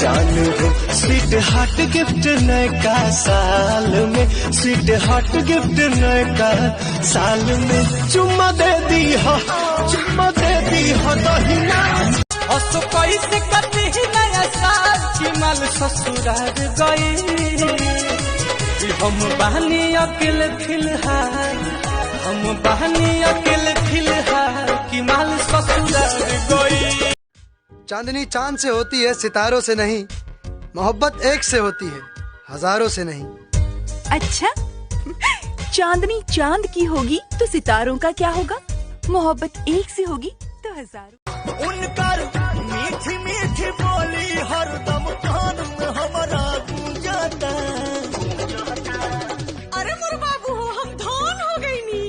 जान हो। Sweet heart gift नए का साल में, स्वीट हार्ट गिफ्ट नए का साल में। चुम्मा दे दी हो, चुम्मा दे दी हो दहिना। असो कैसे कटी नया साल की माल ससुराल गई। हम बहनी अकेले फिलहाल, हम बहनी अकेले फिलहाल की माल ससुराल गई। चांदनी चांद से होती है सितारों से नहीं, मोहब्बत एक से होती है हजारों से नहीं। अच्छा, चांदनी चांद की होगी तो सितारों का क्या होगा? मोहब्बत एक से होगी तो हजारों। उनकर मीठी मीठी बोली हरदम कान में हमारा गूंजता। अरे मोर बाबू हम धन हो गई नी।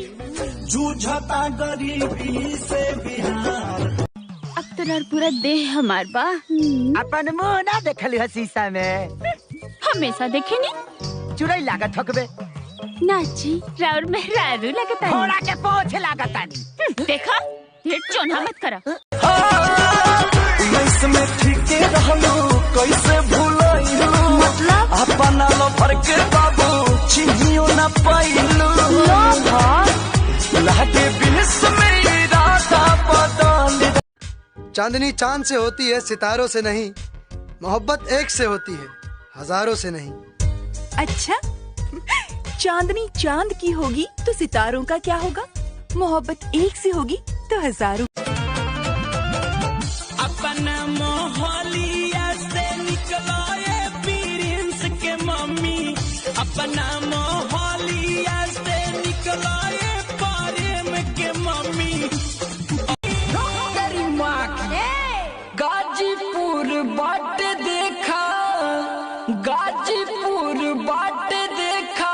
जूझता गरीबी से बिहार। अब तो पूरा देह हमार बा। अपन मुँह ना देखली हो शीशा में? हमेशा देखे नी। चुड़ैल लागत हकबे। नाची राउर मेहरारू लगता है। घोड़ा के पोछ लागत आनी। देखा ढेर चोना मत करा। में ठीके रहलू कैसे भूलैलू, मतलब अपना लफर के बाबू चिन्हियो न पाइलू। लागे बिस में इरादा बदल। चांदनी चांद से होती है सितारों से नहीं, मोहब्बत एक से होती है हजारों से नहीं। अच्छा, चांदनी चांद की होगी तो सितारों का क्या होगा? मोहब्बत एक से होगी तो हजारों। अपना मोहलिया से निकलाए प्रिंस के मम्मी, अपना मोहलिया से निकलाए प्रेम के मम्मी। गाजीपुर बाट देखा, गाजीपुर बाट देखा,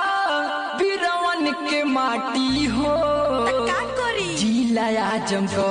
बिरवन के माटी हो। का करी? जिला आजमगढ़।